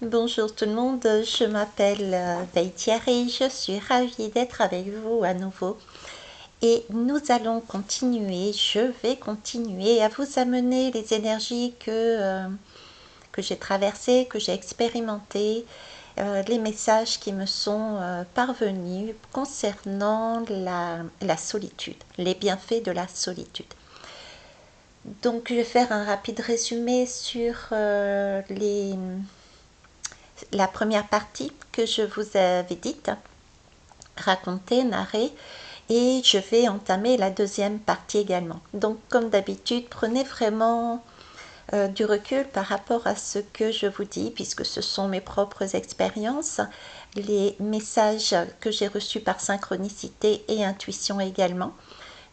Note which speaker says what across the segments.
Speaker 1: Bonjour tout le monde, je m'appelle Thierry, je suis ravie d'être avec vous à nouveau et nous allons continuer, je vais continuer à vous amener les énergies que j'ai traversées, que j'ai expérimentées, les messages qui me sont parvenus concernant la solitude, les bienfaits de la solitude. Donc je vais faire un rapide résumé sur la première partie que je vous avais dite, racontée, narrée, et je vais entamer la deuxième partie également. Donc comme d'habitude, prenez vraiment du recul par rapport à ce que je vous dis, puisque ce sont mes propres expériences, les messages que j'ai reçus par synchronicité et intuition également.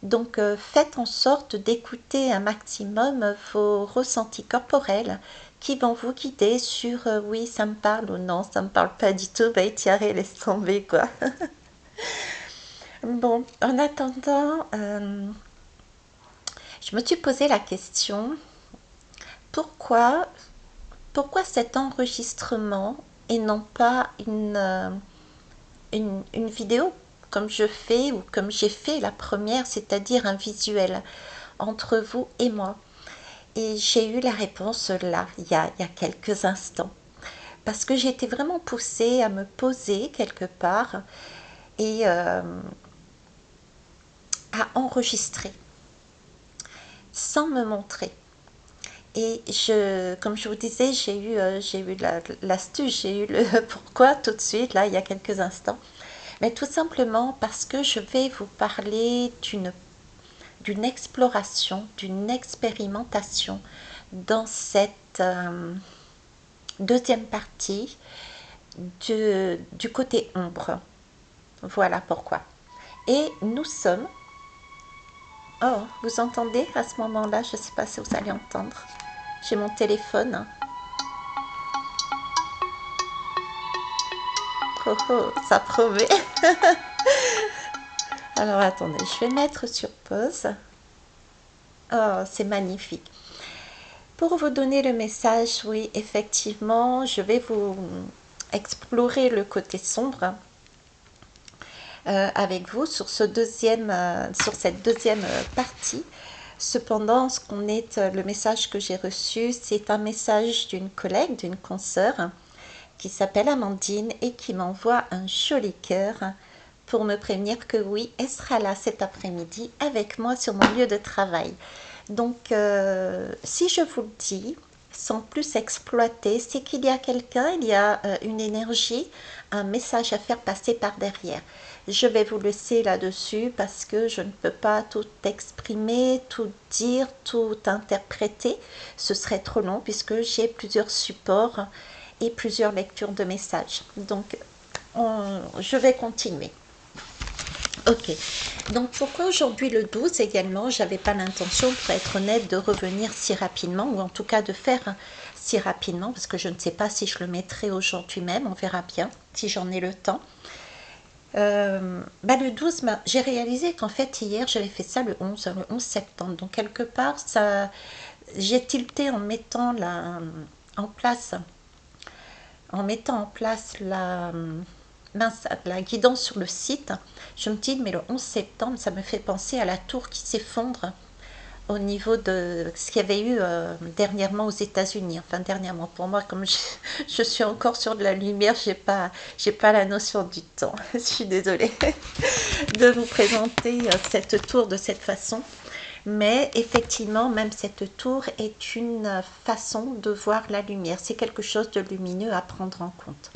Speaker 1: Donc faites en sorte d'écouter un maximum vos ressentis corporels qui vont vous guider sur oui ça me parle ou non ça me parle pas du tout, bah Thierry laisse tomber quoi. Bon, en attendant, je me suis posé la question pourquoi pourquoi cet enregistrement et non pas une vidéo comme je fais ou comme j'ai fait la première, c'est-à-dire un visuel entre vous et moi. Et j'ai eu la réponse là, il y a quelques instants. Parce que j'ai été vraiment poussée à me poser quelque part et à enregistrer sans me montrer. Et comme je vous disais, j'ai eu l'astuce, j'ai eu le pourquoi tout de suite, là, il y a quelques instants. Mais tout simplement parce que je vais vous parler d'une exploration, d'une expérimentation dans cette deuxième partie du côté ombre. Voilà pourquoi. Et nous sommes... Oh, vous entendez à ce moment-là? Je ne sais pas si vous allez entendre. J'ai mon téléphone. Oh, oh, ça promet. Alors attendez, je vais mettre sur pause. Oh, c'est magnifique. Pour vous donner le message, oui, effectivement, je vais vous explorer le côté sombre avec vous sur cette deuxième partie. Cependant, le message que j'ai reçu, c'est un message d'une collègue, d'une consoeur, qui s'appelle Amandine et qui m'envoie un joli cœur pour me prévenir que oui, elle sera là cet après-midi avec moi sur mon lieu de travail. Donc, si je vous le dis, sans plus exploiter, c'est qu'il y a quelqu'un, il y a une énergie, un message à faire passer par derrière. Je vais vous laisser là-dessus parce que je ne peux pas tout exprimer, tout dire, tout interpréter. Ce serait trop long puisque j'ai plusieurs supports et plusieurs lectures de messages. Donc, je vais continuer. Ok, donc pourquoi aujourd'hui le 12 également, j'avais pas l'intention, pour être honnête, de revenir si rapidement, ou en tout cas de faire si rapidement, parce que je ne sais pas si je le mettrai aujourd'hui même, on verra bien, si j'en ai le temps. Le 12, j'ai réalisé qu'en fait hier j'avais fait ça le 11 septembre, donc quelque part j'ai tilté en mettant en place la guidance sur le site. Je me dis, mais le 11 septembre, ça me fait penser à la tour qui s'effondre au niveau de ce qu'il y avait eu dernièrement aux États-Unis. Enfin, dernièrement, pour moi, comme je suis encore sur de la lumière, j'ai pas la notion du temps. Je suis désolée de vous présenter cette tour de cette façon. Mais effectivement, même cette tour est une façon de voir la lumière. C'est quelque chose de lumineux à prendre en compte.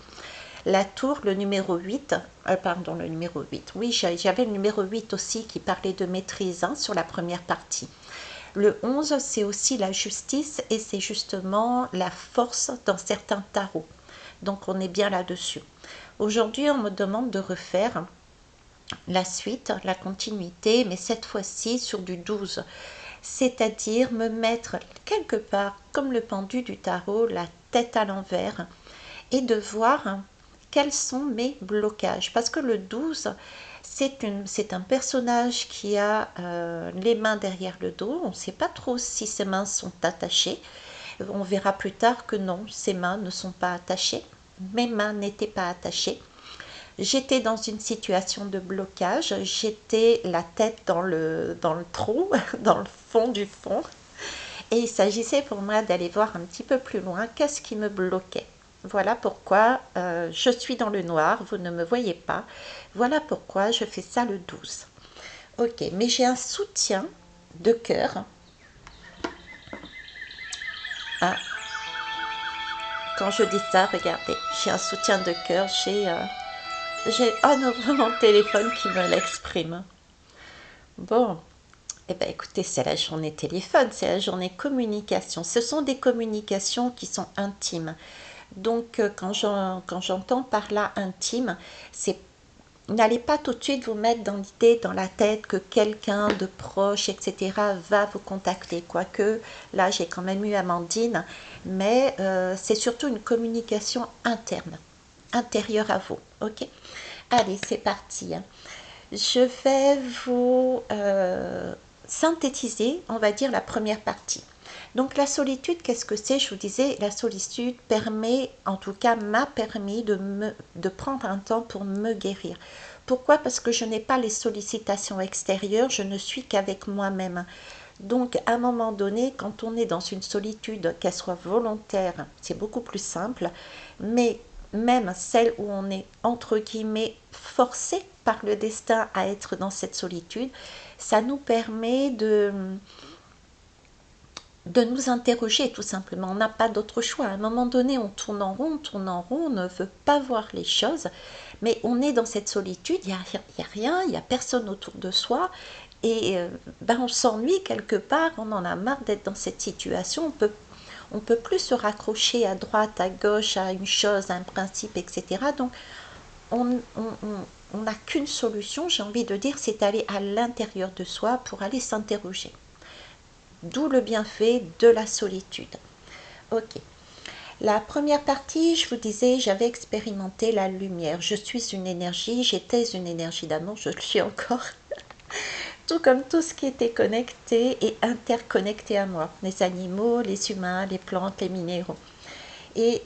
Speaker 1: La tour, le numéro 8, le numéro 8, oui, j'avais le numéro 8 aussi qui parlait de maîtrise sur la première partie. Le 11, c'est aussi la justice et c'est justement la force dans certains tarots. Donc on est bien là-dessus. Aujourd'hui, on me demande de refaire la suite, la continuité, mais cette fois-ci sur du 12. C'est-à-dire me mettre quelque part, comme le pendu du tarot, la tête à l'envers et de voir quels sont mes blocages. Parce que le 12, c'est un personnage qui a les mains derrière le dos. On ne sait pas trop si ses mains sont attachées, On verra plus tard que non, ses mains ne sont pas attachées. Mes mains n'étaient pas attachées. J'étais dans une situation de blocage, j'étais la tête dans le trou, dans le fond du fond. Et il s'agissait pour moi d'aller voir un petit peu plus loin qu'est-ce qui me bloquait. Voilà pourquoi je suis dans le noir, vous ne me voyez pas. Voilà pourquoi je fais ça le 12. Ok, mais j'ai un soutien de cœur. Ah, quand je dis ça, regardez, j'ai un soutien de cœur, oh non, vraiment mon téléphone qui me l'exprime. Bon, eh bien écoutez, c'est la journée téléphone, c'est la journée communication. Ce sont des communications qui sont intimes. Donc quand j'entends par là intime, c'est n'allez pas tout de suite vous mettre dans l'idée, dans la tête que quelqu'un de proche, etc. va vous contacter. Quoique, là j'ai quand même eu Amandine, mais c'est surtout une communication interne, intérieure à vous. Ok? Allez, c'est parti. Je vais vous synthétiser, on va dire, la première partie. Donc la solitude, qu'est-ce que c'est? Je vous disais, la solitude permet, en tout cas m'a permis de prendre un temps pour me guérir. Pourquoi? Parce que je n'ai pas les sollicitations extérieures, je ne suis qu'avec moi-même. Donc à un moment donné, quand on est dans une solitude, qu'elle soit volontaire, c'est beaucoup plus simple, mais même celle où on est entre guillemets forcé par le destin à être dans cette solitude, ça nous permet de nous interroger tout simplement. On n'a pas d'autre choix. À un moment donné, on tourne en rond, on ne veut pas voir les choses, mais on est dans cette solitude, il n'y a rien, il n'y a personne autour de soi, et on s'ennuie quelque part, on en a marre d'être dans cette situation, on peut plus se raccrocher à droite, à gauche, à une chose, à un principe, etc. Donc, on n'a qu'une solution, j'ai envie de dire, c'est aller à l'intérieur de soi pour aller s'interroger. D'où le bienfait de la solitude. Ok. La première partie, je vous disais, j'avais expérimenté la lumière. Je suis une énergie, j'étais une énergie d'amour, je le suis encore. Tout comme tout ce qui était connecté et interconnecté à moi. Les animaux, les humains, les plantes, les minéraux. Et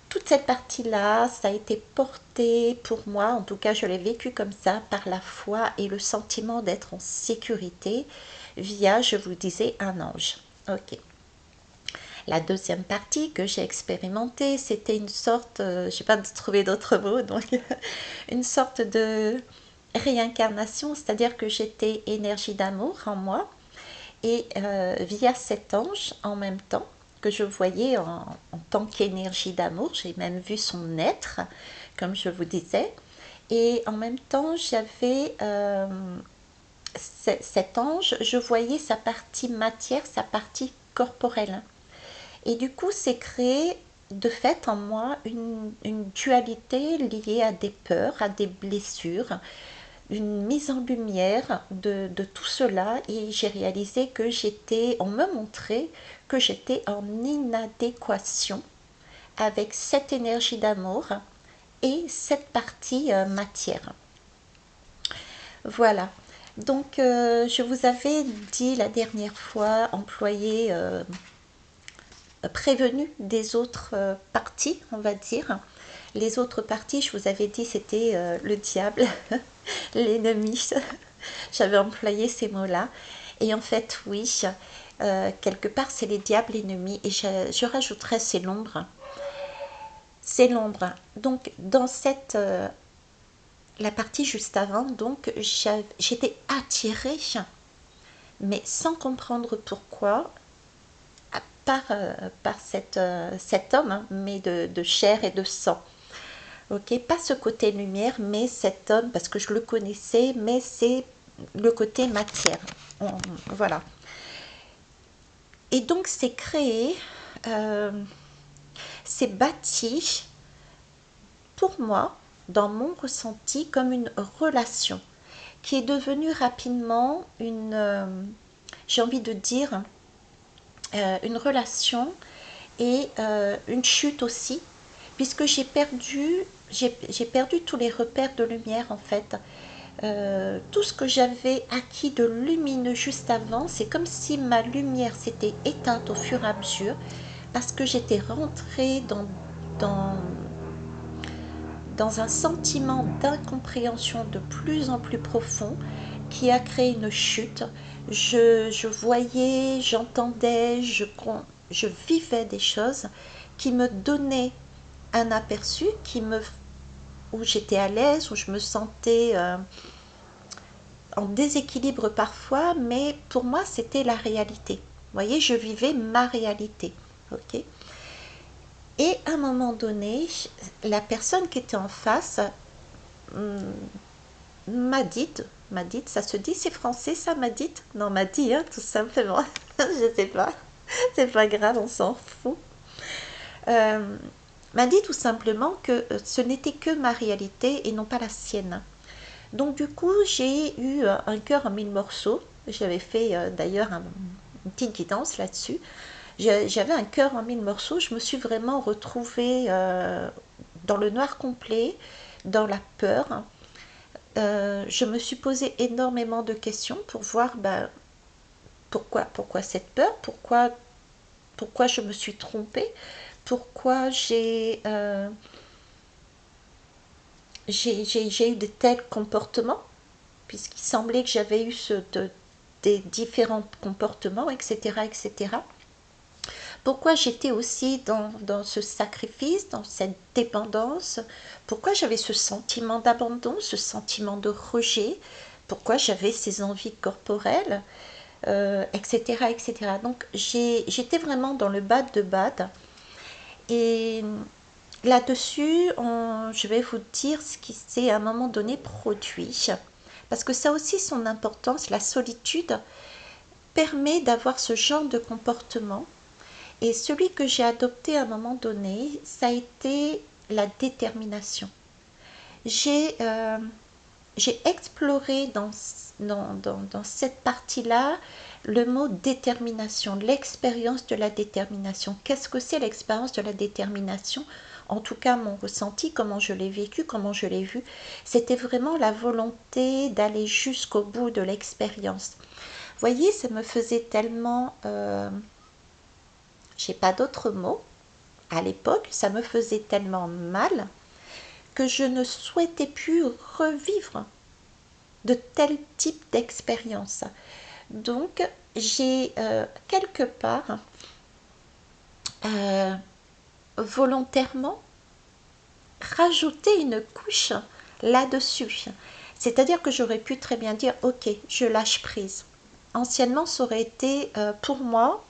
Speaker 1: toute cette partie-là, ça a été porté pour moi, en tout cas je l'ai vécu comme ça, par la foi et le sentiment d'être en sécurité via, je vous disais, un ange. Ok. La deuxième partie que j'ai expérimentée, c'était une sorte, je n'ai pas trouvé d'autres mots, donc une sorte de réincarnation, c'est-à-dire que j'étais énergie d'amour en moi et via cet ange en même temps que je voyais en tant qu'énergie d'amour, j'ai même vu son être, comme je vous disais, et en même temps j'avais cet ange, je voyais sa partie matière, sa partie corporelle. Et du coup, c'est créé de fait en moi une dualité liée à des peurs, à des blessures, une mise en lumière de tout cela. Et j'ai réalisé que on me montrait que j'étais en inadéquation avec cette énergie d'amour et cette partie matière. Voilà. Donc, je vous avais dit la dernière fois, employer prévenu des autres parties, on va dire. Les autres parties, je vous avais dit, c'était le diable, l'ennemi. J'avais employé ces mots-là. Et en fait, oui, quelque part, c'est les diables ennemis. Et je rajouterais, c'est l'ombre. C'est l'ombre. Donc, dans la partie juste avant, donc, j'étais attirée, mais sans comprendre pourquoi, par cet homme, hein, mais de chair et de sang. Ok, pas ce côté lumière, mais cet homme, parce que je le connaissais, mais c'est le côté matière. Voilà. Et donc c'est créé, c'est bâti pour moi, dans mon ressenti, comme une relation qui est devenue rapidement j'ai envie de dire, une relation et une chute aussi, puisque j'ai perdu tous les repères de lumière en fait. tout ce que j'avais acquis de lumineux juste avant, c'est comme si ma lumière s'était éteinte au fur et à mesure, parce que j'étais rentrée dans, dans un sentiment d'incompréhension de plus en plus profond qui a créé une chute. Je voyais, j'entendais, je vivais des choses qui me donnaient un aperçu, où j'étais à l'aise, où je me sentais en déséquilibre parfois, mais pour moi c'était la réalité. Vous voyez, je vivais ma réalité. Ok. Et à un moment donné, la personne qui était en face hum, m'a dit, ça se dit, c'est français ça, m'a dit? Non, m'a dit, hein, tout simplement. Je sais pas, c'est pas grave, on s'en fout. Euh, m'a dit tout simplement que ce n'était que ma réalité et non pas la sienne. Donc du coup, j'ai eu un cœur en mille morceaux. J'avais fait d'ailleurs une petite guidance là-dessus. J'avais un cœur en mille morceaux. Je me suis vraiment retrouvée dans le noir complet, dans la peur. Je me suis posé énormément de questions pour voir pourquoi cette peur, pourquoi je me suis trompée, pourquoi j'ai eu de tels comportements, puisqu'il semblait que j'avais eu des différents comportements, etc., etc. Pourquoi j'étais aussi dans ce sacrifice, dans cette dépendance, pourquoi j'avais ce sentiment d'abandon, ce sentiment de rejet, pourquoi j'avais ces envies corporelles, etc., etc. Donc j'étais vraiment dans le bad de bad. Et là-dessus, je vais vous dire ce qui s'est à un moment donné produit. Parce que ça a aussi son importance, la solitude permet d'avoir ce genre de comportement. Et celui que j'ai adopté à un moment donné, ça a été la détermination. J'ai euh, j'ai exploré dans cette partie-là le mot détermination, l'expérience de la détermination. Qu'est-ce que c'est l'expérience de la détermination? En tout cas, mon ressenti, comment je l'ai vécu, comment je l'ai vu, c'était vraiment la volonté d'aller jusqu'au bout de l'expérience. Vous voyez, ça me faisait tellement, j'ai pas d'autre mot, à l'époque, ça me faisait tellement mal que je ne souhaitais plus revivre de tel type d'expérience. Donc, j'ai quelque part euh, volontairement rajouté une couche là-dessus. C'est-à-dire que j'aurais pu très bien dire, ok, je lâche prise. Anciennement, ça aurait été pour moi,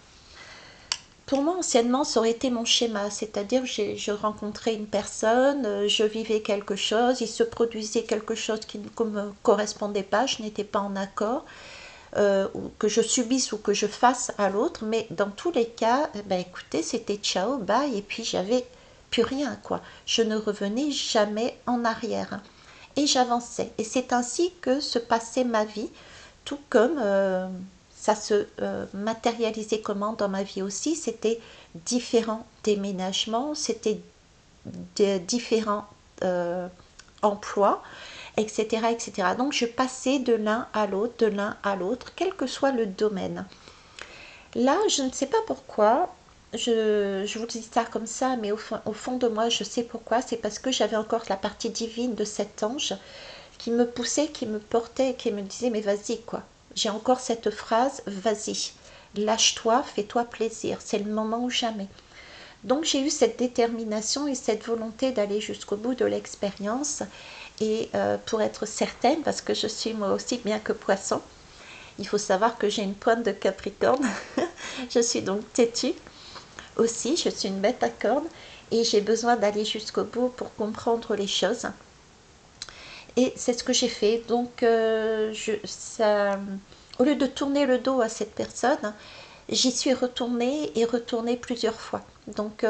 Speaker 1: anciennement, ça aurait été mon schéma, c'est-à-dire je rencontrais une personne, je vivais quelque chose, il se produisait quelque chose qui ne me correspondait pas, je n'étais pas en accord, ou que je subisse ou que je fasse à l'autre, mais dans tous les cas, ben écoutez, c'était ciao, bye, et puis j'avais plus rien, quoi. Je ne revenais jamais en arrière. Et j'avançais. Et c'est ainsi que se passait ma vie, tout comme ça se matérialisait comment dans ma vie aussi, c'était différents déménagements, c'était différents emplois, etc., etc. Donc je passais de l'un à l'autre, de l'un à l'autre, quel que soit le domaine. Là, je ne sais pas pourquoi, je vous dis ça comme ça, mais au fond de moi, je sais pourquoi. C'est parce que j'avais encore la partie divine de cet ange qui me poussait, qui me portait, qui me disait, mais vas-y, quoi. J'ai encore cette phrase, vas-y, lâche-toi, fais-toi plaisir, c'est le moment ou jamais. Donc j'ai eu cette détermination et cette volonté d'aller jusqu'au bout de l'expérience. Et pour être certaine, parce que je suis moi aussi bien que poisson, il faut savoir que j'ai une pointe de Capricorne. Je suis donc têtue aussi, je suis une bête à cornes et j'ai besoin d'aller jusqu'au bout pour comprendre les choses. Et c'est ce que j'ai fait. Donc, au lieu de tourner le dos à cette personne, j'y suis retournée et retournée plusieurs fois. Donc,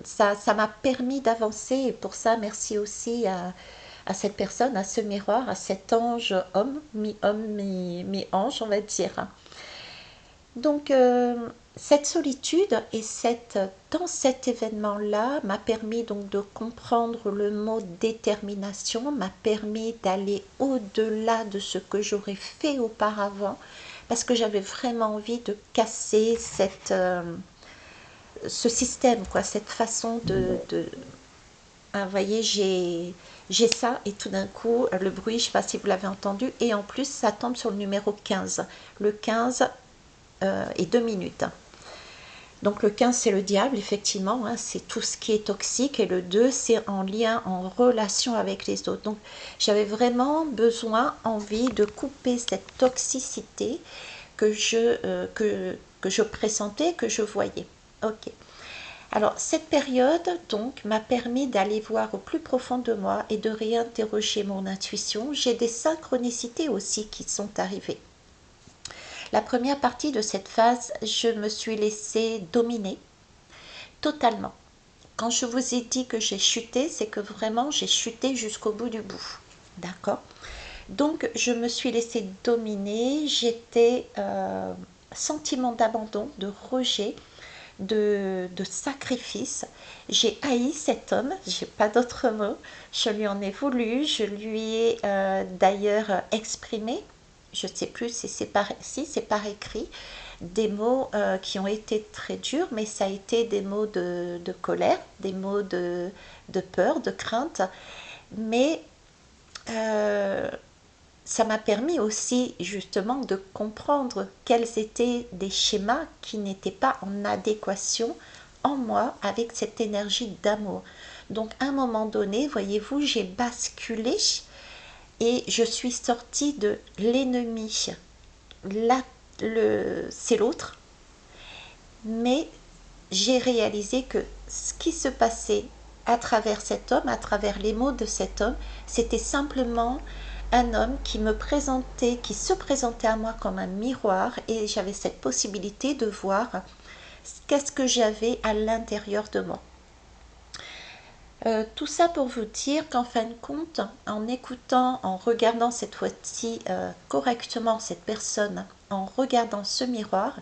Speaker 1: ça m'a permis d'avancer et pour ça, merci aussi à cette personne, à ce miroir, à cet ange homme, mi-ange, on va dire. Donc, Cette solitude et dans cet événement-là m'a permis donc de comprendre le mot détermination, m'a permis d'aller au-delà de ce que j'aurais fait auparavant, parce que j'avais vraiment envie de casser ce système, quoi, cette façon ah, vous voyez, j'ai ça et tout d'un coup, le bruit, je ne sais pas si vous l'avez entendu, et en plus, ça tombe sur le numéro 15. Le 15 et 2 minutes. Donc le 15 c'est le diable, effectivement, hein, c'est tout ce qui est toxique, et le 2 c'est en lien, en relation avec les autres. Donc j'avais vraiment besoin, envie de couper cette toxicité que je pressentais, que je voyais. Ok. Alors cette période donc m'a permis d'aller voir au plus profond de moi et de réinterroger mon intuition. J'ai des synchronicités aussi qui sont arrivées. La première partie de cette phase, je me suis laissée dominer totalement. Quand je vous ai dit que j'ai chuté, c'est que vraiment j'ai chuté jusqu'au bout du bout. D'accord. Donc je me suis laissée dominer, j'étais sentiment d'abandon, de rejet, de sacrifice. J'ai haï cet homme, j'ai pas d'autre mot. Je lui en ai voulu, je lui ai d'ailleurs exprimé, je ne sais plus si c'est par écrit, des mots qui ont été très durs, mais ça a été des mots de colère, des mots de peur, de crainte. Mais euh, ça m'a permis aussi justement de comprendre quels étaient des schémas qui n'étaient pas en adéquation en moi avec cette énergie d'amour. Donc à un moment donné, voyez-vous, j'ai basculé et je suis sortie de l'ennemi. Là, c'est l'autre, mais j'ai réalisé que ce qui se passait à travers cet homme, à travers les mots de cet homme, c'était simplement un homme qui se présentait à moi comme un miroir, et j'avais cette possibilité de voir qu'est-ce que j'avais à l'intérieur de moi. Tout ça pour vous dire qu'en fin de compte, en écoutant, en regardant cette fois-ci correctement cette personne, en regardant ce miroir,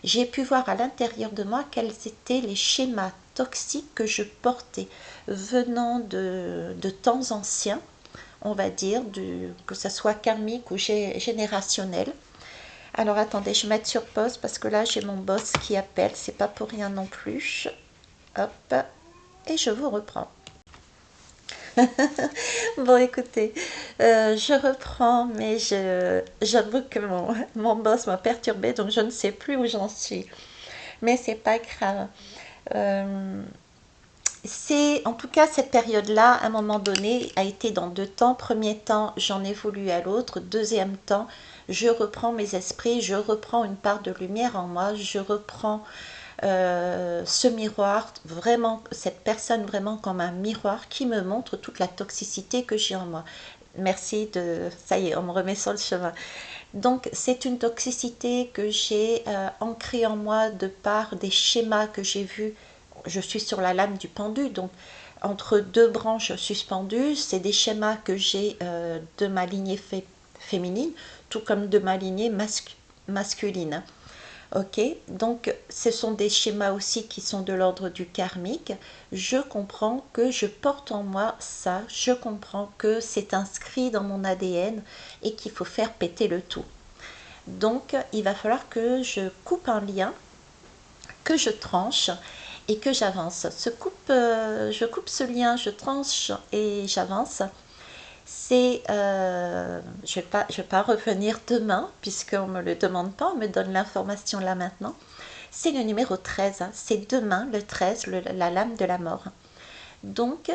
Speaker 1: j'ai pu voir à l'intérieur de moi quels étaient les schémas toxiques que je portais venant de temps anciens, on va dire, que ce soit karmique ou générationnel. Alors attendez, je vais mettre sur pause parce que là j'ai mon boss qui appelle, c'est pas pour rien non plus. Hop, et je vous reprends. Bon, écoutez, je reprends, mais j'avoue que mon boss m'a perturbée, donc je ne sais plus où j'en suis. Mais c'est pas grave. Euh, c'est en tout cas cette période-là, à un moment donné, a été dans deux temps. Premier temps, j'en ai voulu à l'autre. Deuxième temps, je reprends mes esprits, je reprends une part de lumière en moi, je reprends ce miroir, vraiment, cette personne vraiment comme un miroir qui me montre toute la toxicité que j'ai en moi. Merci de... Ça y est, on me remet sur le chemin. Donc, c'est une toxicité que j'ai ancrée en moi de par des schémas que j'ai vus. Je suis sur la lame du pendu, donc entre deux branches suspendues, c'est des schémas que j'ai de ma lignée féminine, tout comme de ma lignée masculine. Ok, donc ce sont des schémas aussi qui sont de l'ordre du karmique. Je comprends que je porte en moi ça, je comprends que c'est inscrit dans mon ADN et qu'il faut faire péter le tout. Donc il va falloir que je coupe un lien, que je tranche et que j'avance. Je coupe ce lien, je tranche et j'avance. Je vais pas revenir demain, puisqu'on ne me le demande pas, on me donne l'information là maintenant. C'est le numéro 13, hein. C'est demain, le 13, la lame de la mort. Donc,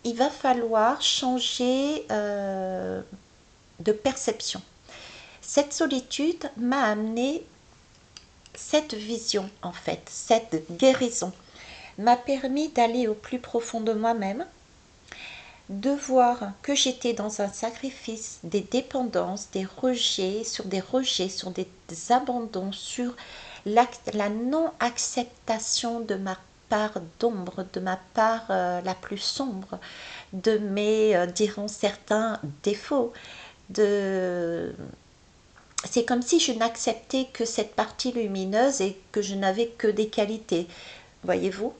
Speaker 1: il va falloir changer de perception. Cette solitude m'a amené cette vision, en fait, cette guérison, m'a permis d'aller au plus profond de moi-même, de voir que j'étais dans un sacrifice, des dépendances, des rejets, sur des abandons, sur la non-acceptation de ma part d'ombre, de ma part la plus sombre, de mes, diront certains, défauts, de, c'est comme si je n'acceptais que cette partie lumineuse et que je n'avais que des qualités, voyez-vous.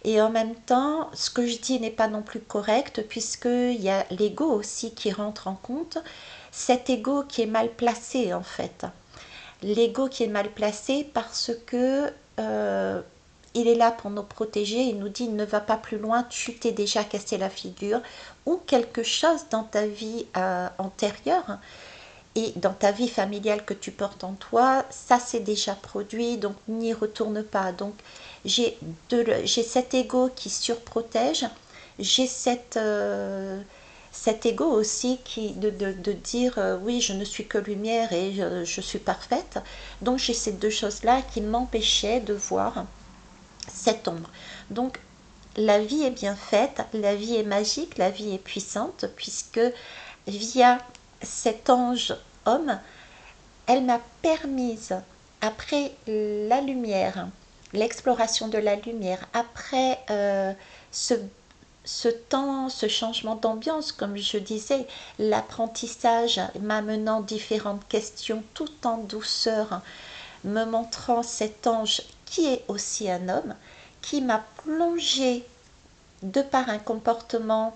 Speaker 1: Et en même temps, ce que je dis n'est pas non plus correct, puisqu'il y a l'ego aussi qui rentre en compte, cet ego qui est mal placé en fait. L'ego qui est mal placé parce que il est là pour nous protéger, il nous dit ne va pas plus loin, tu t'es déjà cassé la figure, ou quelque chose dans ta vie antérieure et dans ta vie familiale que tu portes en toi, ça s'est déjà produit, donc n'y retourne pas. Donc j'ai cet ego qui surprotège, j'ai cet ego aussi de dire oui, je ne suis que lumière et je suis parfaite. Donc j'ai ces deux choses-là qui m'empêchaient de voir cette ombre. Donc la vie est bien faite, la vie est magique, la vie est puissante, puisque via cet ange homme, elle m'a permise, après la lumière, l'exploration de la lumière, après ce temps, ce changement d'ambiance, comme je disais, l'apprentissage m'amenant différentes questions tout en douceur, me montrant cet ange qui est aussi un homme, qui m'a plongé de par un comportement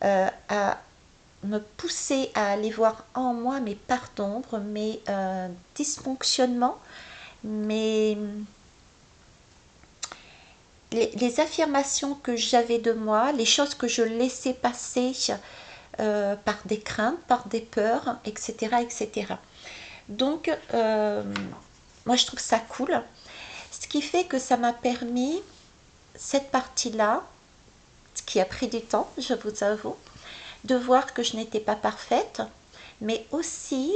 Speaker 1: à me pousser à aller voir en moi mes parts d'ombre, mes dysfonctionnements, mes les affirmations que j'avais de moi, les choses que je laissais passer par des craintes, par des peurs, etc. etc. Donc, moi je trouve ça cool. Ce qui fait que ça m'a permis, cette partie-là, ce qui a pris du temps, je vous avoue, de voir que je n'étais pas parfaite, mais aussi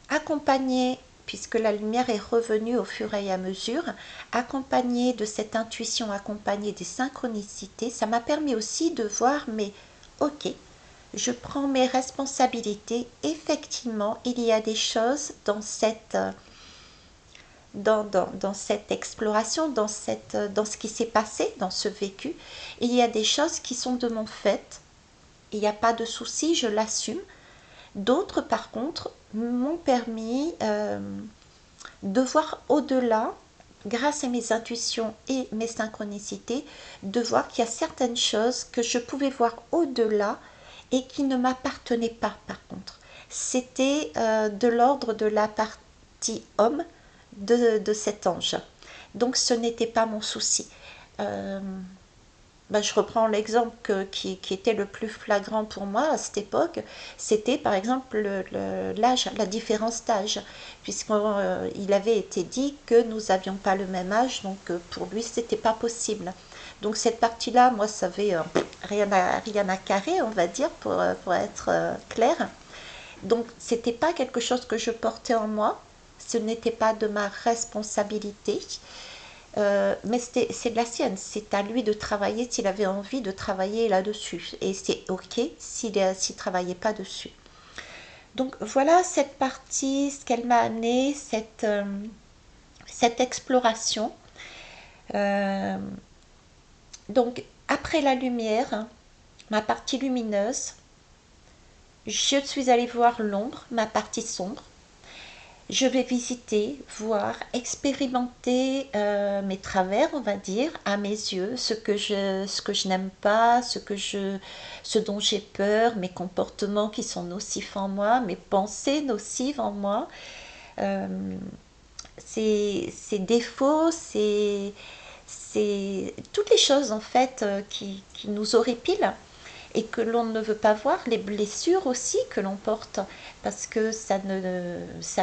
Speaker 1: accompagnée, puisque la lumière est revenue au fur et à mesure, accompagnée de cette intuition, accompagnée des synchronicités, ça m'a permis aussi de voir, mais ok, je prends mes responsabilités, effectivement, il y a des choses dans cette exploration, dans ce qui s'est passé, dans ce vécu, il y a des choses qui sont de mon fait, il n'y a pas de souci, je l'assume. D'autres, par contre, m'ont permis de voir au-delà, grâce à mes intuitions et mes synchronicités, de voir qu'il y a certaines choses que je pouvais voir au-delà et qui ne m'appartenaient pas, par contre. C'était de l'ordre de la partie homme de cet ange. Donc ce n'était pas mon souci. Je reprends l'exemple qui était le plus flagrant pour moi à cette époque, c'était par exemple l'âge, la différence d'âge, puisqu'il avait été dit que nous n'avions pas le même âge, donc pour lui c'était pas possible. Donc cette partie-là, moi ça avait rien à carrer, on va dire, pour être clair. Donc c'était pas quelque chose que je portais en moi, ce n'était pas de ma responsabilité. Mais c'est de la sienne, c'est à lui de travailler s'il avait envie de travailler là-dessus. Et c'est ok s'il ne travaillait pas dessus. Donc voilà cette partie, ce qu'elle m'a amené, cette exploration. Euh, donc après la lumière, ma partie lumineuse, je suis allée voir l'ombre, ma partie sombre. Je vais visiter, voir, expérimenter mes travers, on va dire, à mes yeux, ce que je n'aime pas, ce dont j'ai peur, mes comportements qui sont nocifs en moi, mes pensées nocives en moi, euh, ces défauts, toutes les choses en fait qui nous horripilent et que l'on ne veut pas voir, les blessures aussi que l'on porte, parce que ça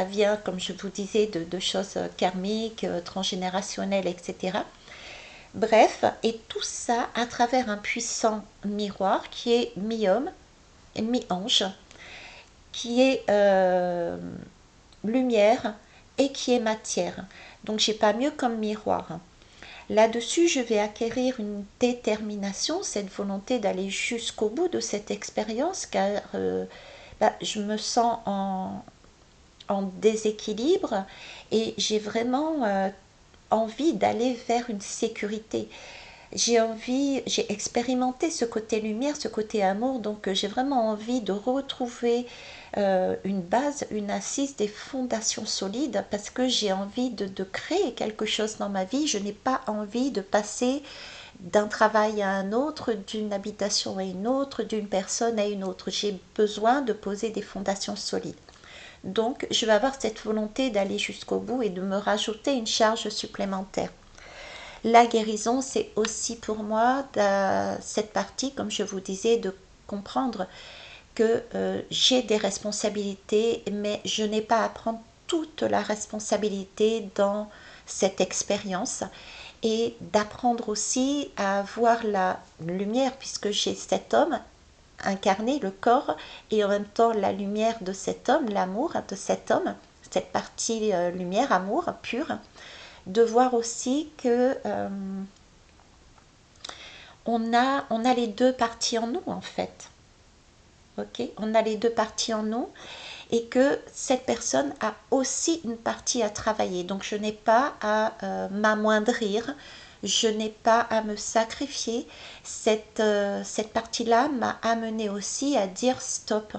Speaker 1: vient, comme je vous disais, de choses karmiques, transgénérationnelles, etc. Bref, et tout ça à travers un puissant miroir qui est mi-homme et mi-ange, qui est lumière et qui est matière. Donc j'ai pas mieux comme miroir. Là-dessus, je vais acquérir une détermination, cette volonté d'aller jusqu'au bout de cette expérience, car je me sens en déséquilibre et j'ai vraiment envie d'aller vers une sécurité. j'ai envie, j'ai expérimenté ce côté lumière, ce côté amour, donc j'ai vraiment envie de retrouver une base, une assise, des fondations solides, parce que j'ai envie de créer quelque chose dans ma vie. Je n'ai pas envie de passer d'un travail à un autre, d'une habitation à une autre, d'une personne à une autre. J'ai besoin de poser des fondations solides. Donc, je vais avoir cette volonté d'aller jusqu'au bout et de me rajouter une charge supplémentaire. La guérison, c'est aussi pour moi cette partie, comme je vous disais, de comprendre que j'ai des responsabilités, mais je n'ai pas à prendre toute la responsabilité dans cette expérience, et d'apprendre aussi à voir la lumière, puisque j'ai cet homme incarné, le corps, et en même temps la lumière de cet homme, l'amour de cet homme, cette partie lumière, amour pur, de voir aussi que on a les deux parties en nous en fait. Ok, on a les deux parties en nous, et que cette personne a aussi une partie à travailler. Donc je n'ai pas à m'amoindrir, je n'ai pas à me sacrifier. Cette partie-là m'a amené aussi à dire stop.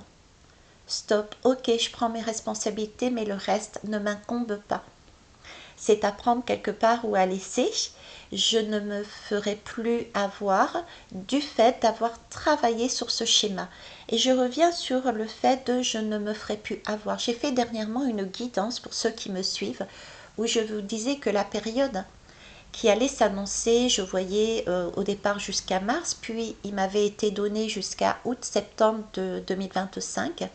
Speaker 1: Stop, ok, je prends mes responsabilités, mais le reste ne m'incombe pas. C'est apprendre quelque part où à laisser. Je ne me ferai plus avoir du fait d'avoir travaillé sur ce schéma. Et je reviens sur le fait de je ne me ferai plus avoir. J'ai fait dernièrement une guidance pour ceux qui me suivent, où je vous disais que la période qui allait s'annoncer, je voyais au départ jusqu'à mars, puis il m'avait été donné jusqu'à août-septembre de 2025.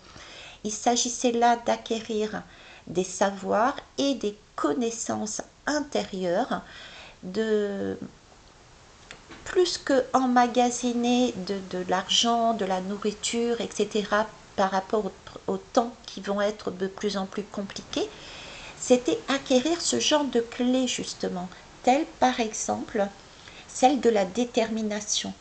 Speaker 1: Il s'agissait là d'acquérir des savoirs et des connaissances intérieures, de plus que emmagasiner de l'argent, de la nourriture, etc. par rapport au temps qui vont être de plus en plus compliqués. C'était acquérir ce genre de clés justement, telles par exemple celle de la détermination,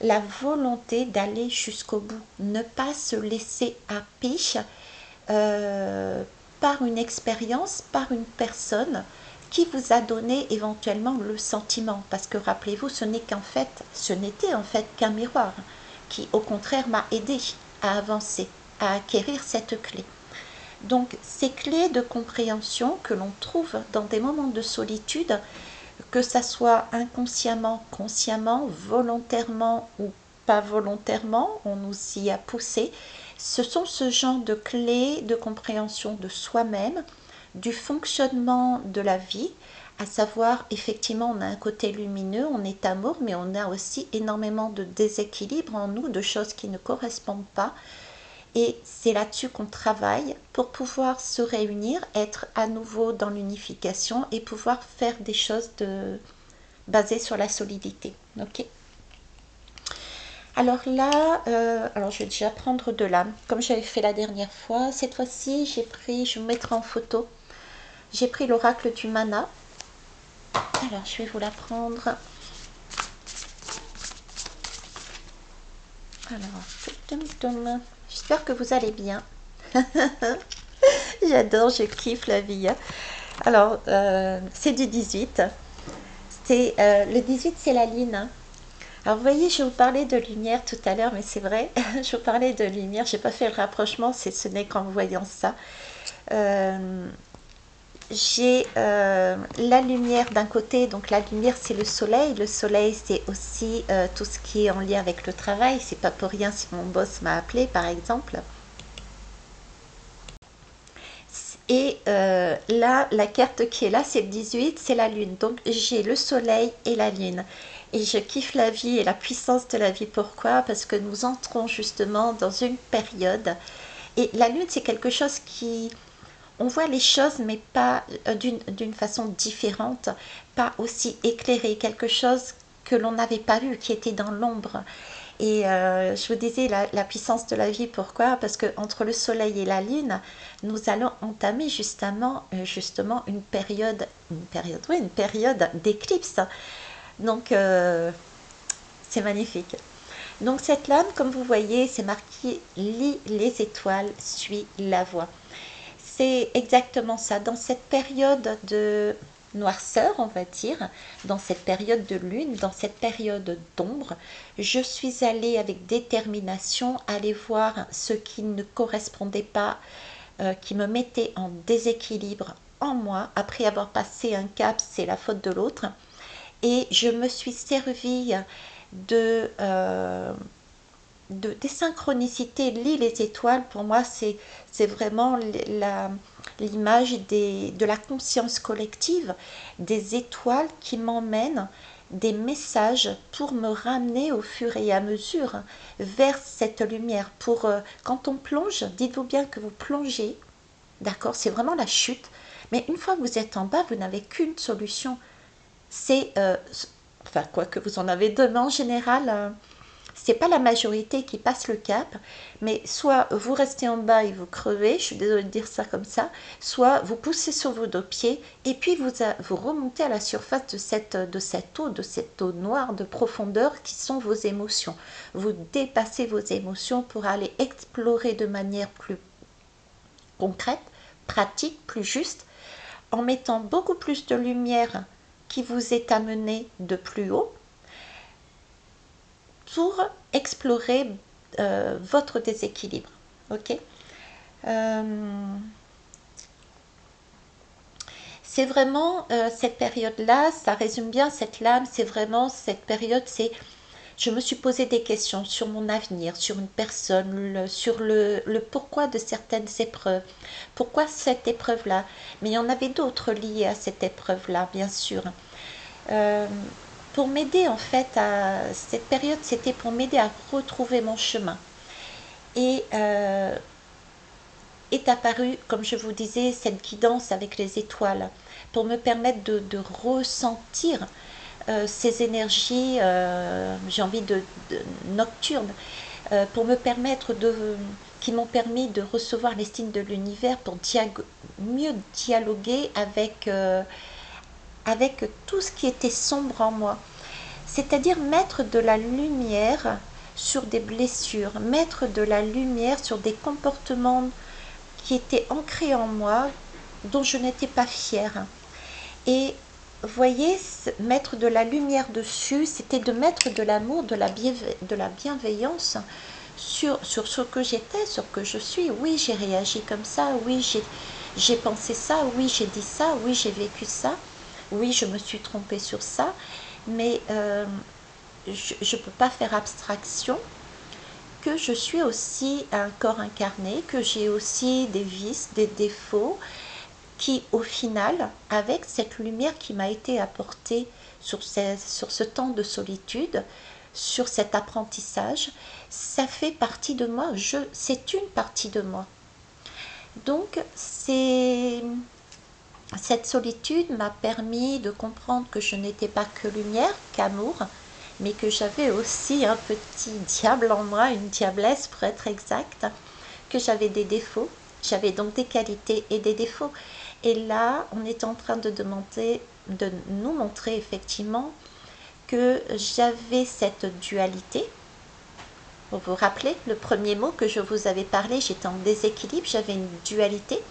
Speaker 1: la volonté d'aller jusqu'au bout, ne pas se laisser happer par une expérience, par une personne qui vous a donné éventuellement le sentiment. Parce que rappelez-vous, ce n'était en fait qu'un miroir qui au contraire m'a aidé à avancer, à acquérir cette clé. Donc ces clés de compréhension que l'on trouve dans des moments de solitude, que ça soit inconsciemment, consciemment, volontairement ou pas volontairement, on nous y a poussé, ce sont ce genre de clés de compréhension de soi-même, du fonctionnement de la vie, à savoir effectivement on a un côté lumineux, on est amour, mais on a aussi énormément de déséquilibre en nous, de choses qui ne correspondent pas. Et c'est là-dessus qu'on travaille pour pouvoir se réunir, être à nouveau dans l'unification et pouvoir faire des choses basées sur la solidité. Ok. Alors là, alors je vais déjà prendre de l'âme, comme j'avais fait la dernière fois. Cette fois-ci, je vous mettrai en photo, j'ai pris l'oracle du mana. Alors, je vais vous la prendre. Alors, j'espère que vous allez bien. J'adore, je kiffe la vie. Alors, c'est du 18. Le 18, c'est la lune. Alors, vous voyez, je vous parlais de lumière tout à l'heure, mais c'est vrai, je vous parlais de lumière, j'ai pas fait le rapprochement, ce n'est qu'en voyant ça. J'ai la lumière d'un côté, donc la lumière c'est le soleil c'est aussi tout ce qui est en lien avec le travail, c'est pas pour rien si mon boss m'a appelé par exemple. Et là, la carte qui est là, c'est le 18, c'est la lune. Donc j'ai le soleil et la lune. Et je kiffe la vie et la puissance de la vie. Pourquoi? Parce que nous entrons justement dans une période. Et la lune, c'est quelque chose qui... On voit les choses, mais pas d'une façon différente, pas aussi éclairée. Quelque chose que l'on n'avait pas vu, qui était dans l'ombre. Et je vous disais la puissance de la vie, pourquoi? Parce que entre le soleil et la lune, nous allons entamer justement oui, une période d'éclipse. Donc c'est magnifique. Donc cette lame, comme vous voyez, c'est marqué lis les étoiles, suis la voie. C'est exactement ça. Dans cette période noirceur, on va dire, dans cette période de lune, dans cette période d'ombre, je suis allée avec détermination aller voir ce qui ne correspondait pas, qui me mettait en déséquilibre en moi. Après avoir passé un cap, c'est la faute de l'autre. Et je me suis servie de, des synchronicités. Les étoiles, pour moi, c'est vraiment l'image de la conscience collective, des étoiles qui m'emmènent des messages pour me ramener au fur et à mesure vers cette lumière. Quand on plonge, dites-vous bien que vous plongez, d'accord, c'est vraiment la chute, mais une fois que vous êtes en bas, vous n'avez qu'une solution, c'est, enfin quoi que vous en avez deux, mais en général, c'est pas la majorité qui passe le cap, mais soit vous restez en bas et vous crevez, je suis désolée de dire ça comme ça, soit vous poussez sur vos deux pieds et puis vous remontez à la surface de cette eau noire de profondeur qui sont vos émotions. Vous dépassez vos émotions pour aller explorer de manière plus concrète, pratique, plus juste, en mettant beaucoup plus de lumière qui vous est amenée de plus haut pour explorer votre déséquilibre. Ok. C'est vraiment cette période-là, ça résume bien cette lame, c'est vraiment cette période, je me suis posé des questions sur mon avenir, sur une personne, sur le pourquoi de certaines épreuves, pourquoi cette épreuve-là, mais il y en avait d'autres liées à cette épreuve-là, bien sûr. Euh, pour m'aider en fait à cette période, c'était pour m'aider à retrouver mon chemin. Et est apparue, comme je vous disais, cette guidance avec les étoiles pour me permettre de ressentir ces énergies, j'ai envie de nocturnes, pour me permettre qui m'ont permis de recevoir les signes de l'univers pour mieux dialoguer avec tout ce qui était sombre en moi. C'est-à-dire mettre de la lumière sur des blessures, mettre de la lumière sur des comportements qui étaient ancrés en moi, dont je n'étais pas fière. Et voyez, mettre de la lumière dessus, c'était de mettre de l'amour, de la bienveillance sur ce que j'étais, sur ce que je suis. Oui, j'ai réagi comme ça, oui, j'ai pensé ça, oui, j'ai dit ça, oui, j'ai vécu ça, oui, je me suis trompée sur ça, mais je ne peux pas faire abstraction que je suis aussi un corps incarné, que j'ai aussi des vices, des défauts, qui au final, avec cette lumière qui m'a été apportée sur ce temps de solitude, sur cet apprentissage, ça fait partie de moi, c'est une partie de moi. Donc cette solitude m'a permis de comprendre que je n'étais pas que lumière, qu'amour, mais que j'avais aussi un petit diable en moi, une diablesse pour être exacte, que j'avais des défauts, j'avais donc des qualités et des défauts. Et là, on est en train de nous montrer effectivement que j'avais cette dualité. Vous vous rappelez, le premier mot que je vous avais parlé, j'étais en déséquilibre, j'avais une dualité.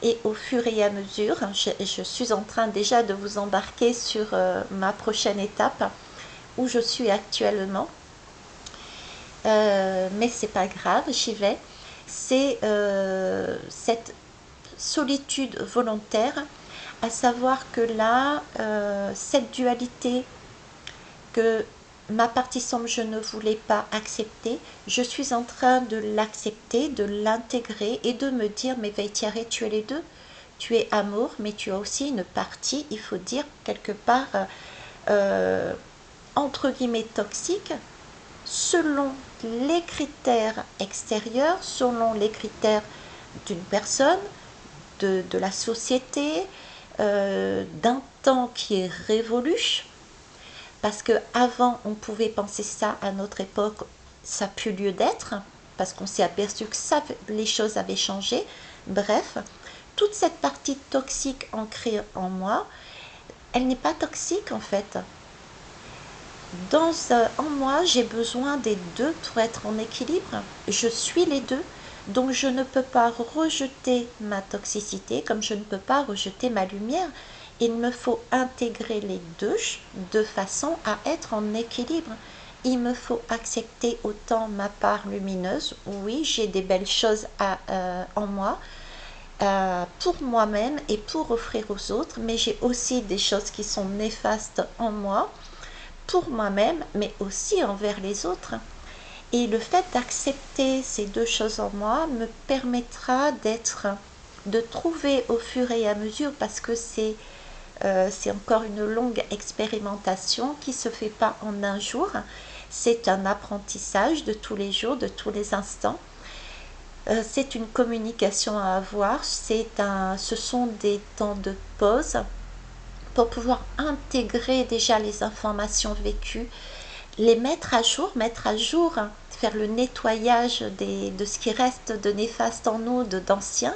Speaker 1: Et au fur et à mesure, je suis en train déjà de vous embarquer sur ma prochaine étape où je suis actuellement. Mais c'est pas grave, j'y vais. C'est cette solitude volontaire, à savoir que là, cette dualité que ma partie sombre je ne voulais pas accepter, je suis en train de l'accepter, de l'intégrer et de me dire, mais Veitiare, tu es les deux. Tu es amour, mais tu as aussi une partie, il faut dire, quelque part, entre guillemets, toxique, selon les critères extérieurs, selon les critères d'une personne, de la société, d'un temps qui est révolu, parce qu'avant on pouvait penser ça à notre époque, ça n'a plus lieu d'être, parce qu'on s'est aperçu que les choses avaient changé. Bref, toute cette partie toxique ancrée en moi, elle n'est pas toxique en fait. En moi, j'ai besoin des deux pour être en équilibre. Je suis les deux. Donc je ne peux pas rejeter ma toxicité comme je ne peux pas rejeter ma lumière. Il me faut intégrer les deux de façon à être en équilibre. Il me faut accepter autant ma part lumineuse. Oui, j'ai des belles choses en moi, pour moi-même et pour offrir aux autres, mais j'ai aussi des choses qui sont néfastes en moi, pour moi-même, mais aussi envers les autres. Et le fait d'accepter ces deux choses en moi me permettra de trouver au fur et à mesure, parce que c'est encore une longue expérimentation qui ne se fait pas en un jour. C'est un apprentissage de tous les jours, de tous les instants. C'est une communication à avoir, ce sont des temps de pause pour pouvoir intégrer déjà les informations vécues, les mettre à jour, faire le nettoyage de ce qui reste de néfaste en nous, d'ancien,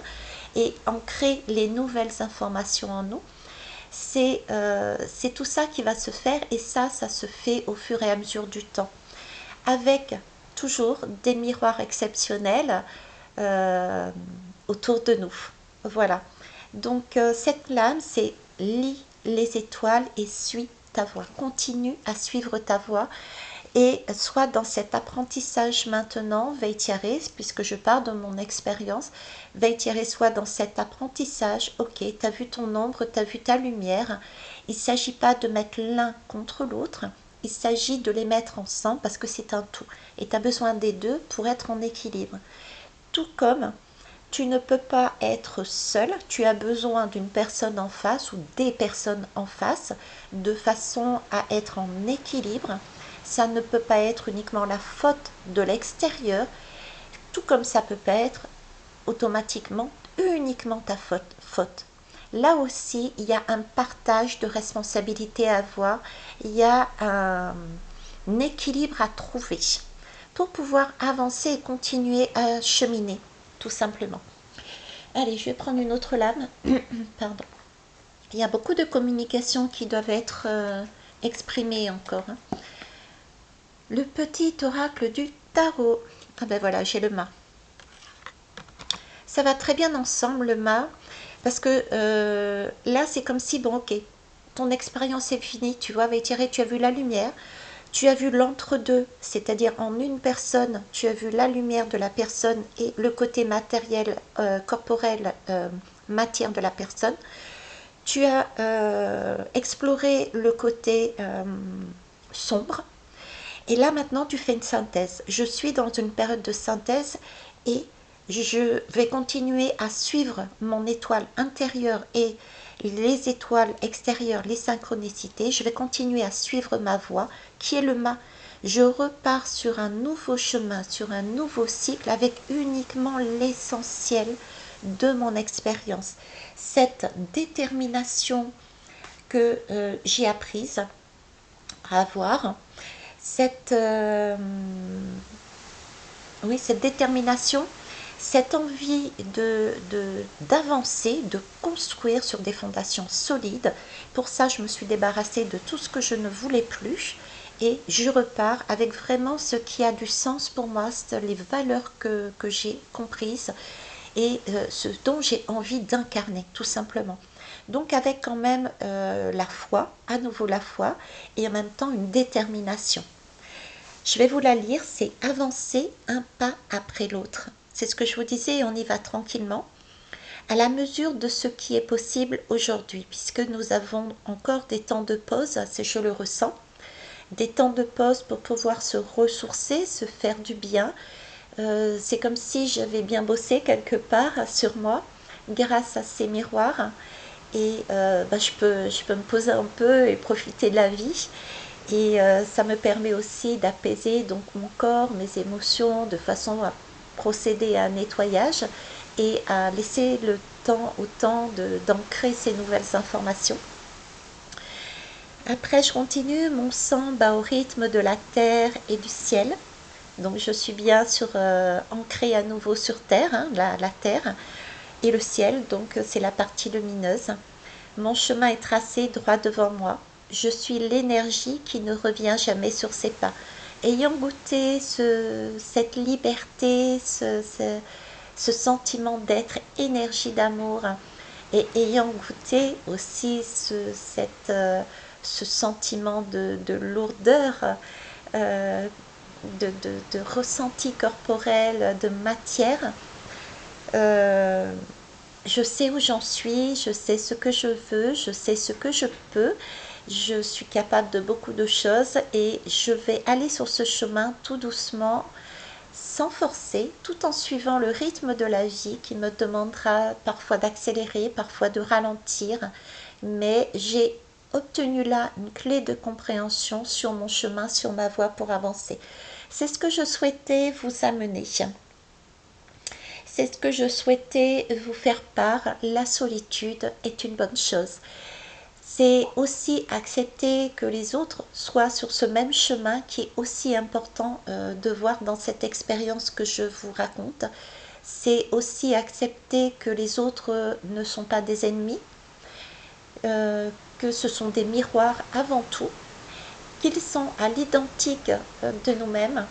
Speaker 1: et ancrer les nouvelles informations en nous. C'est tout ça qui va se faire, et ça se fait au fur et à mesure du temps, avec toujours des miroirs exceptionnels autour de nous. Voilà. Donc cette lame, c'est lis les étoiles et suis ta voix. Continue à suivre ta voix et sois dans cet apprentissage maintenant, Veitiare, puisque je pars de mon expérience. Veitiare, sois dans cet apprentissage. Ok, tu as vu ton ombre, tu as vu ta lumière. Il ne s'agit pas de mettre l'un contre l'autre. Il s'agit de les mettre ensemble parce que c'est un tout. Et tu as besoin des deux pour être en équilibre. Tout comme tu ne peux pas être seul, tu as besoin d'une personne en face ou des personnes en face de façon à être en équilibre. Ça ne peut pas être uniquement la faute de l'extérieur, tout comme ça peut pas être automatiquement uniquement ta faute. Là aussi, il y a un partage de responsabilités à avoir, il y a un équilibre à trouver pour pouvoir avancer et continuer à cheminer, tout simplement. Allez, je vais prendre une autre lame. Pardon. Il y a beaucoup de communications qui doivent être exprimées encore. Le petit oracle du tarot. Ah ben voilà, j'ai le mât. Ça va très bien ensemble, le mât, parce que là, c'est comme si, bon, ok, ton expérience est finie, tu vois, Veitiare, tu as vu la lumière, tu as vu l'entre-deux, c'est-à-dire en une personne, tu as vu la lumière de la personne et le côté matériel, corporel, matière de la personne. Tu as exploré le côté sombre. Et là, maintenant, tu fais une synthèse. Je suis dans une période de synthèse et je vais continuer à suivre mon étoile intérieure et les étoiles extérieures, les synchronicités. Je vais continuer à suivre ma voie, qui est le mât. Je repars sur un nouveau chemin, sur un nouveau cycle, avec uniquement l'essentiel de mon expérience. Cette détermination que j'ai apprise à avoir, cette détermination, cette envie d'avancer, de construire sur des fondations solides. Pour ça, je me suis débarrassée de tout ce que je ne voulais plus et je repars avec vraiment ce qui a du sens pour moi, les valeurs que j'ai comprises et ce dont j'ai envie d'incarner, tout simplement. Donc avec quand même la foi, à nouveau la foi, et en même temps une détermination. Je vais vous la lire, c'est avancer un pas après l'autre. C'est ce que je vous disais et on y va tranquillement, à la mesure de ce qui est possible aujourd'hui, puisque nous avons encore des temps de pause, je le ressens, des temps de pause pour pouvoir se ressourcer, se faire du bien. C'est comme si j'avais bien bossé quelque part sur moi grâce à ces miroirs et je peux me poser un peu et profiter de la vie. Et ça me permet aussi d'apaiser donc mon corps, mes émotions, de façon à procéder à un nettoyage et à laisser le temps au temps d'ancrer ces nouvelles informations. Après, je continue, mon sang bat au rythme de la terre et du ciel. Donc je suis bien ancrée à nouveau sur terre, hein, la terre et le ciel, donc c'est la partie lumineuse. Mon chemin est tracé droit devant moi. Je suis l'énergie qui ne revient jamais sur ses pas. Ayant goûté cette liberté, ce sentiment d'être énergie d'amour Et ayant goûté aussi ce sentiment de lourdeur, euh, de ressenti corporel, de matière, euh, je sais où j'en suis, je sais ce que je veux, je sais ce que je peux, je suis capable de beaucoup de choses et je vais aller sur ce chemin tout doucement, sans forcer, tout en suivant le rythme de la vie qui me demandera parfois d'accélérer, parfois de ralentir, mais j'ai obtenu là une clé de compréhension sur mon chemin, sur ma voie pour avancer. C'est ce que je souhaitais vous amener. C'est ce que je souhaitais vous faire part. La solitude est une bonne chose. C'est aussi accepter que les autres soient sur ce même chemin qui est aussi important de voir dans cette expérience que je vous raconte. C'est aussi accepter que les autres ne sont pas des ennemis, que ce sont des miroirs avant tout, qu'ils sont à l'identique de nous-mêmes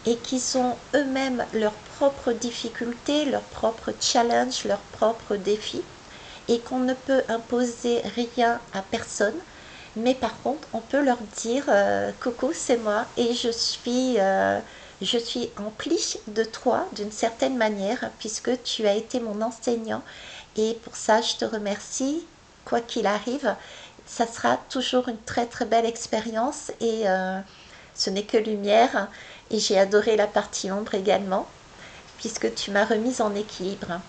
Speaker 1: et qu'ils ont eux-mêmes leurs propres difficultés, leurs propres challenges, leurs propres défis et qu'on ne peut imposer rien à personne. Mais par contre, on peut leur dire coucou, c'est moi et je suis emplie de toi d'une certaine manière puisque tu as été mon enseignant et pour ça je te remercie. Quoi qu'il arrive, ça sera toujours une très très belle expérience et ce n'est que lumière et j'ai adoré la partie ombre également puisque tu m'as remise en équilibre.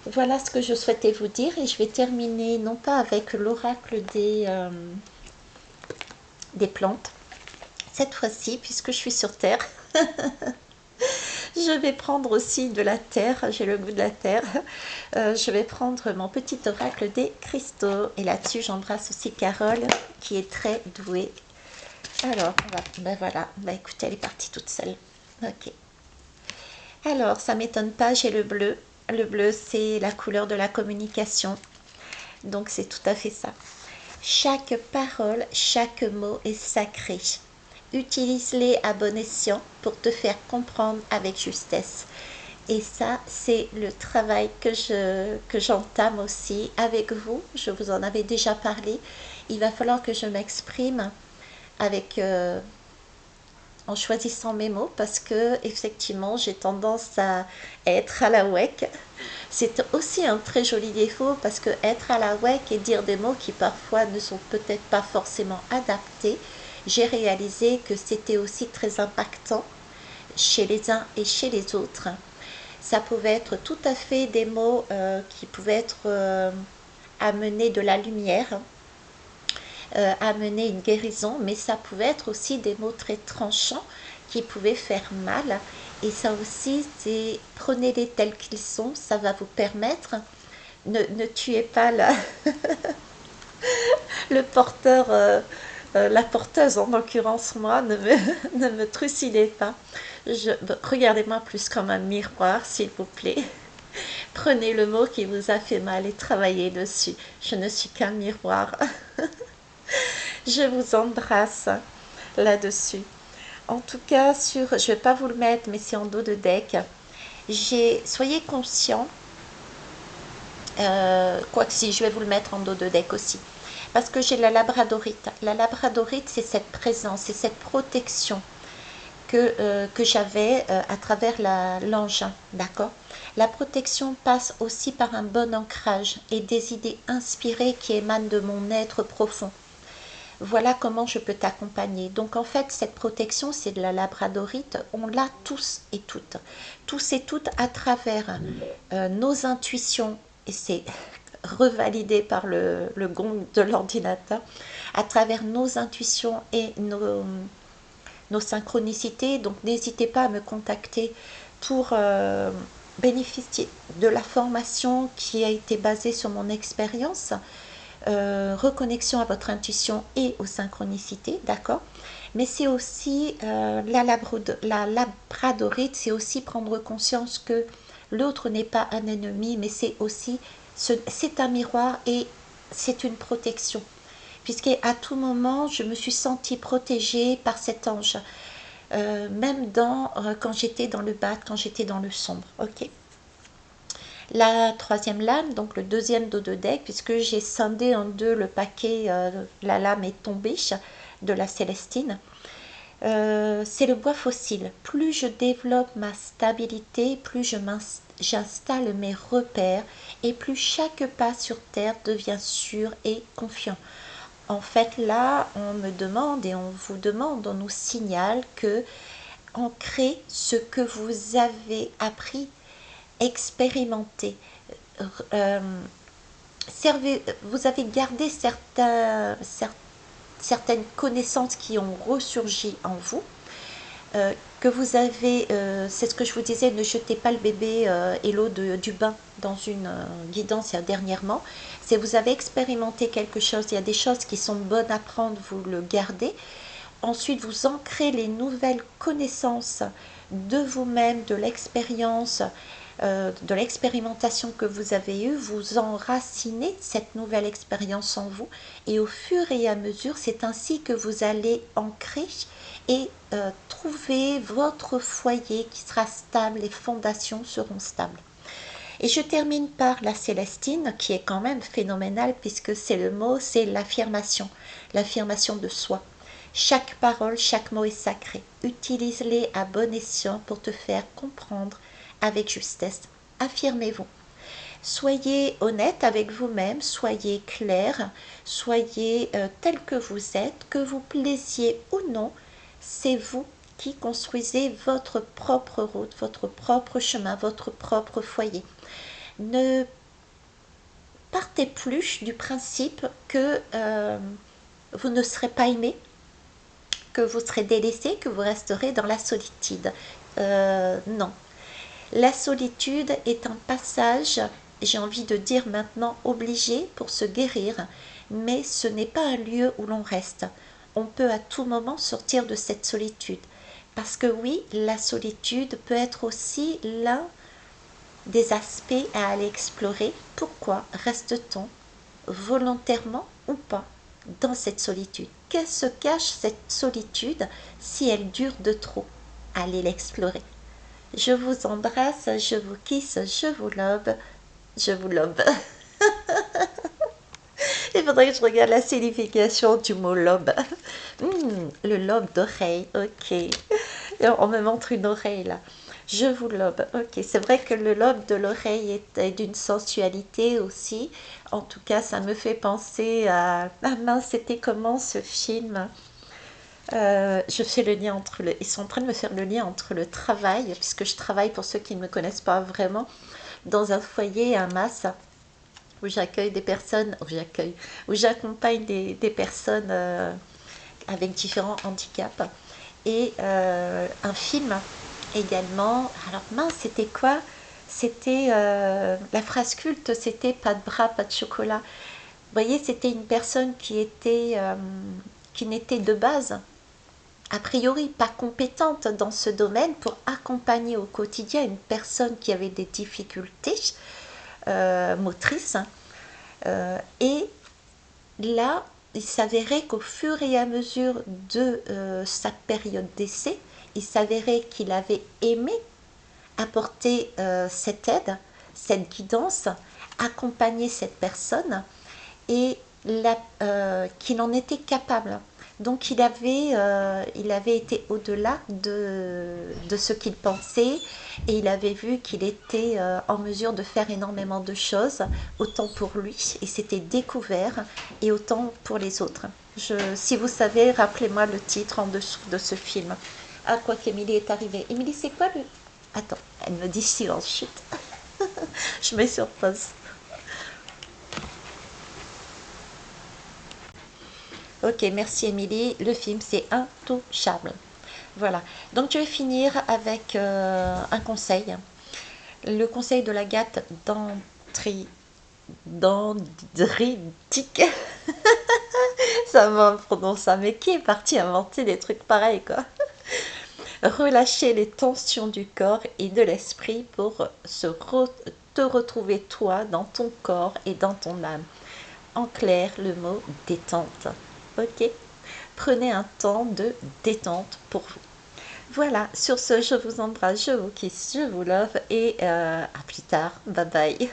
Speaker 1: Voilà ce que je souhaitais vous dire et je vais terminer non pas avec l'oracle des plantes, cette fois-ci puisque je suis sur Terre, je vais prendre aussi de la terre, j'ai le goût de la terre, je vais prendre mon petit oracle des cristaux et là-dessus j'embrasse aussi Carole qui est très douée. Alors, ben voilà, ben écoutez, elle est partie toute seule. Ok. Alors, ça m'étonne pas, j'ai le bleu. Le bleu, c'est la couleur de la communication. Donc, c'est tout à fait ça. Chaque parole, chaque mot est sacré. Utilise-les à bon escient pour te faire comprendre avec justesse. Et ça, c'est le travail que j'entame aussi avec vous. Je vous en avais déjà parlé. Il va falloir que je m'exprime avec en choisissant mes mots parce que effectivement j'ai tendance à être à la WEC. C'est aussi un très joli défaut parce que être à la WEC et dire des mots qui parfois ne sont peut-être pas forcément adaptés, j'ai réalisé que c'était aussi très impactant chez les uns et chez les autres. Ça pouvait être tout à fait des mots qui pouvaient être amener de la lumière, amener une guérison, mais ça pouvait être aussi des mots très tranchants qui pouvaient faire mal. Et ça aussi, c'est prenez-les tels qu'ils sont, ça va vous permettre. Ne tuez pas le porteur, la porteuse en l'occurrence moi, ne me trucidez pas. Regardez-moi plus comme un miroir, s'il vous plaît. Prenez le mot qui vous a fait mal et travaillez dessus. Je ne suis qu'un miroir. Je vous embrasse là-dessus. En tout cas, je ne vais pas vous le mettre, mais c'est en dos de deck. Soyez conscient, quoique si, je vais vous le mettre en dos de deck aussi. Parce que j'ai la labradorite. La labradorite, c'est cette présence, c'est cette protection que j'avais à travers l'engin, d'accord. La protection passe aussi par un bon ancrage et des idées inspirées qui émanent de mon être profond. Voilà comment je peux t'accompagner. Donc en fait, cette protection, c'est de la labradorite. On l'a tous et toutes à travers nos intuitions, et c'est revalidé par le gong de l'ordinateur, à travers nos intuitions et nos synchronicités. Donc n'hésitez pas à me contacter pour bénéficier de la formation qui a été basée sur mon expérience. Reconnexion à votre intuition et aux synchronicités, d'accord. Mais c'est aussi la labradorite, c'est aussi prendre conscience que l'autre n'est pas un ennemi, mais c'est aussi, c'est un miroir et c'est une protection. Puisqu'à tout moment, je me suis sentie protégée par cet ange, même quand j'étais dans le bad, quand j'étais dans le sombre, ok. La troisième lame, donc le deuxième dos de deck, puisque j'ai scindé en deux le paquet, la lame est tombée de la Célestine. C'est le bois fossile. Plus je développe ma stabilité, plus j'installe mes repères et plus chaque pas sur terre devient sûr et confiant. En fait, là, on me demande et on vous demande, on nous signale que ancrez ce que vous avez appris, expérimentez. Euh, vous avez gardé certaines connaissances qui ont ressurgi en vous, que vous avez, c'est ce que je vous disais, ne jetez pas le bébé et l'eau du bain dans une guidance dernièrement, c'est vous avez expérimenté quelque chose, il y a des choses qui sont bonnes à prendre, vous le gardez, ensuite vous ancrez les nouvelles connaissances de vous-même, de l'expérimentation que vous avez eue, vous enracinez cette nouvelle expérience en vous et au fur et à mesure, c'est ainsi que vous allez ancrer et trouver votre foyer qui sera stable, les fondations seront stables. Et je termine par la Célestine qui est quand même phénoménale puisque c'est le mot, c'est l'affirmation de soi. Chaque parole, chaque mot est sacré. Utilise-les à bon escient pour te faire comprendre avec justesse. Affirmez-vous. Soyez honnête avec vous-même, soyez clair, soyez tel que vous êtes, que vous plaisiez ou non, c'est vous qui construisez votre propre route, votre propre chemin, votre propre foyer. Ne partez plus du principe que vous ne serez pas aimé, que vous serez délaissé, que vous resterez dans la solitude. Non. La solitude est un passage, j'ai envie de dire maintenant obligé pour se guérir, mais ce n'est pas un lieu où l'on reste. On peut à tout moment sortir de cette solitude. Parce que oui, la solitude peut être aussi l'un des aspects à aller explorer. Pourquoi reste-t-on volontairement ou pas dans cette solitude? Que se cache cette solitude si elle dure de trop? Allez l'explorer. Je vous embrasse, je vous kiss, je vous lobe, je vous lobe. Il faudrait que je regarde la signification du mot lobe. Le lobe d'oreille, ok. On me montre une oreille là. Je vous lobe, ok. C'est vrai que le lobe de l'oreille est d'une sensualité aussi. En tout cas, ça me fait penser à... Ah mince, c'était comment ce film? Je fais le lien entre le... Ils sont en train de me faire le lien entre le travail, puisque je travaille, pour ceux qui ne me connaissent pas vraiment, dans un foyer, un MAS, où j'accueille des personnes, où j'accompagne des personnes avec différents handicaps. Et un film également. Alors mince, c'était quoi? C'était la phrase culte, c'était pas de bras, pas de chocolat. Vous voyez, c'était une personne qui n'était de base a priori pas compétente dans ce domaine pour accompagner au quotidien une personne qui avait des difficultés motrices. Et là, il s'avérait qu'au fur et à mesure de sa période d'essai, il s'avérait qu'il avait aimé apporter cette aide, cette guidance, accompagner cette personne et qu'il en était capable. Donc il avait été au-delà de ce qu'il pensait et il avait vu qu'il était en mesure de faire énormément de choses, autant pour lui, et s'était découvert, et autant pour les autres. Si vous savez, rappelez-moi le titre en dessous de ce film. Ah, quoi qu'Émilie est arrivée. Émilie, c'est quoi le... Attends, elle me dit silence, chut. Je mets sur pause. Ok, merci Émilie. Le film, c'est Intouchable. Voilà. Donc, je vais finir avec un conseil. Le conseil de l'Agathe dendritique. Ça m'a prononcé. Mais qui est parti inventer des trucs pareils, quoi? Relâcher les tensions du corps et de l'esprit pour te retrouver toi dans ton corps et dans ton âme. En clair, le mot détente. Ok? Prenez un temps de détente pour vous. Voilà, sur ce, je vous embrasse, je vous kiss, je vous love et à plus tard. Bye bye.